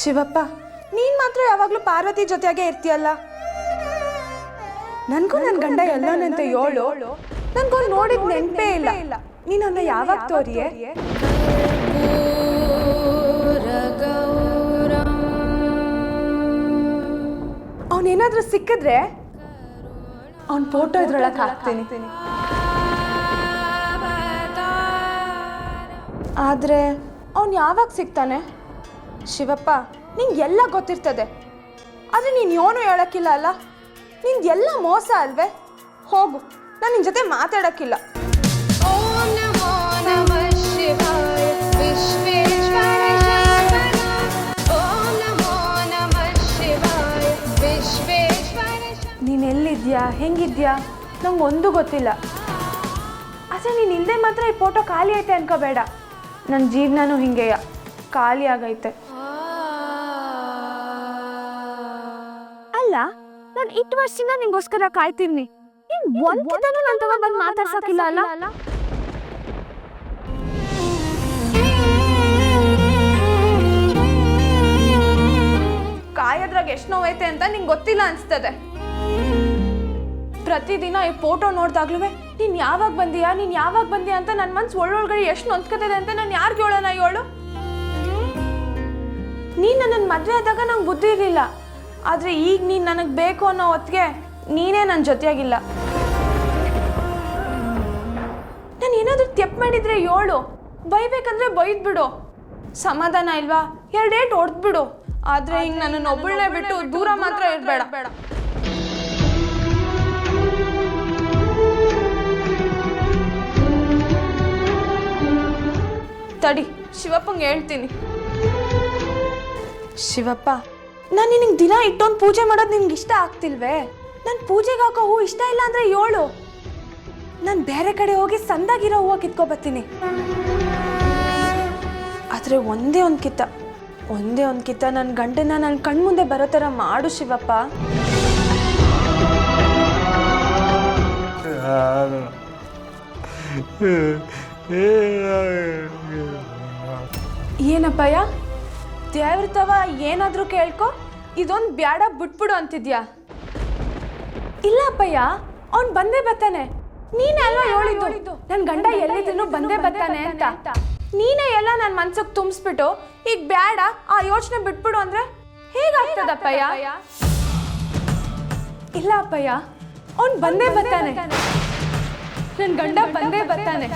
ಶಿವಪ್ಪ, ನೀನ್ ಮಾತ್ರ ಯಾವಾಗ್ಲೂ ಪಾರ್ವತಿ ಜೊತೆಯಾಗೆ ಇರ್ತೀಯಲ್ಲ. ನನ್ಗೂ ನನ್ನ ಗಂಡ ಎಲ್ಲನಂತೆ ಹೇಳು. ನನ್ಗೂ ನೋಡಿದ್ ನೆನಪೇ ಇಲ್ಲ. ನೀನನ್ನ ಯಾವಾಗ ತೋರಿಯೇ? ಅವನೇನಾದ್ರೂ ಸಿಕ್ಕಿದ್ರೆ ಅವನ್ ಫೋಟೋ ಇದ್ರೊಳಗೆ ಹಾಕ್ತೀನಿ. ಆದ್ರೆ ಅವನ್ ಯಾವಾಗ ಸಿಗ್ತಾನೆ? ಶಿವಪ್ಪ, ನಿಂಗೆ ಎಲ್ಲ ಗೊತ್ತಿರ್ತದೆ, ಆದ್ರೆ ನೀನು ಏನೂ ಹೇಳಕ್ಕಿಲ್ಲ ಅಲ್ಲ. ನಿಂದು ಎಲ್ಲ ಮೋಸ ಅಲ್ವೇ? ಹೋಗು, ನಾನು ನಿನ್ನ ಜೊತೆ ಮಾತಾಡಕ್ಕಿಲ್ಲ. ನೀನು ಎಲ್ಲಿದ್ಯಾ, ಹೆಂಗಿದ್ಯಾ ನಂಗೆ ಒಂದು ಗೊತ್ತಿಲ್ಲ. ಆದರೆ ನೀನು ಇಲ್ಲದೆ ಮಾತ್ರ ಈ ಫೋಟೋ ಖಾಲಿ ಐತೆ ಅನ್ಕೋಬೇಡ. ನನ್ನ ಜೀವನನೂ ಹಿಂಗೆಯ ಖಾಲಿ ಆಗೈತೆ. ಅಲ್ಲ, ನಾನು ಇಷ್ಟು ವರ್ಷದಿಂದ ನಿಂಗೋಸ್ಕರ ಕಾಯ್ತೀನಿ. ನೀನು ಒಂದಿನೂ ನನ್ನ ತಗೊಂಡು ಬಂದು ಮಾತಾಡ್ಸೋಕಿಲ್ಲ ಅಲ್ಲ? ಕಾಯೋದ್ರಾಗ ಎಷ್ಟು ನೋವೈತೆ ಅಂತ ನಿಂಗೆ ಗೊತ್ತಿಲ್ಲ ಅನಿಸ್ತದೆ. ಪ್ರತಿದಿನ ಈ ಫೋಟೋ ನೋಡಿದಾಗ್ಲೂ ನೀನು ಯಾವಾಗ ಬಂದೀಯಾ ಅಂತ ನನ್ನ ಮನ್ಸು ಒಳ್ಳೊಳಗಡೆ ಎಷ್ಟು ನೊಂದ್ಕತಿದೆ ಅಂತ ನಾನು ಯಾರಿಗೆ ಹೇಳೋಣ ಹೇಳು? ನೀನು ನನ್ನ ಮದುವೆ ಆದಾಗ ನಂಗೆ ಬುದ್ಧಿ ಇರಲಿಲ್ಲ, ಆದರೆ ಈಗ ನೀನು ನನಗೆ ಬೇಕು ಅನ್ನೋ ಹೊತ್ತಿಗೆ ನೀನೇ ನನ್ನ ಜೊತೆಯಾಗಿಲ್ಲ. ನಾನು ಏನಾದರೂ ತಪ್ಪು ಮಾಡಿದರೆ ಹೇಳು, ಬೈಬೇಕಂದ್ರೆ ಬೈದ್ಬಿಡು. ಸಮಾಧಾನ ಇಲ್ವಾ? ಎರಡೇಟು ಹೊಡೆದ್ಬಿಡು. ಆದರೆ ಹಿಂಗೆ ನನ್ನನ್ನು ಒಬ್ಬಳನ್ನೇ ಬಿಟ್ಟು ದೂರ ಮಾತ್ರ ಇರಬೇಡ. ತಡಿ, ಶಿವಪ್ಪಂಗೆ ಹೇಳ್ತೀನಿ. ಶಿವಪ್ಪ, ನಾನು ನಿನಗೆ ದಿನ ಇಟ್ಟೊಂದು ಪೂಜೆ ಮಾಡೋದು ನಿನ್ಗೆ ಇಷ್ಟ ಆಗ್ತಿಲ್ವೇ? ನಾನು ಪೂಜೆಗೆ ಹಾಕೋ ಹೂ ಇಷ್ಟ ಇಲ್ಲ ಅಂದರೆ ಹೇಳು, ನಾನು ಬೇರೆ ಕಡೆ ಹೋಗಿ ಸಂದಾಗಿರೋ ಹೂವು ಕಿತ್ಕೊಬತ್ತೀನಿ. ಆದರೆ ಒಂದೇ ಒಂದು ಕಿತ್ತ ನನ್ನ ಗಂಡನ ನನ್ನ ಕಣ್ಮುಂದೆ ಬರೋ ಥರ ಮಾಡು ಶಿವಪ್ಪ. ಏನಪ್ಪಯ್ಯ, ದೇವ್ರತವ ಏನಾದರೂ ಕೇಳ್ಕೊ, ಇದೊಂದು ಬ್ಯಾಡ ಬಿಟ್ಬಿಡು ಅಂತಿದ್ಯಾ? ಇಲ್ಲ ಅಪ್ಪಯ್ಯ, ಅವ್ನು ಬಂದೇ ಬರ್ತಾನೆ. ನೀನೇ ಅಲ್ವಾ ಹೇಳಿದ್ದು ನನ್ನ ಗಂಡ ಎಲ್ಲಿದ್ರು ಬಂದೇ ಬರ್ತಾನೆ ಅಂತ. ನೀನೇ ಎಲ್ಲ ನನ್ನ ಮನ್ಸಿಗೆ ತುಂಬಿಸ್ಬಿಟ್ಟು ಈಗ ಬ್ಯಾಡ ಆ ಯೋಚನೆ ಬಿಟ್ಬಿಡು ಅಂದ್ರೆ ಹೇಗಾಗ್ತದಪ್ಪಯ್ಯ? ಇಲ್ಲ ಅಪ್ಪಯ್ಯ, ಅವ್ನು ಬಂದೇ ಬರ್ತಾನೆ. ನನ್ನ ಗಂಡ ಬಂದೇ ಬರ್ತಾನೆ.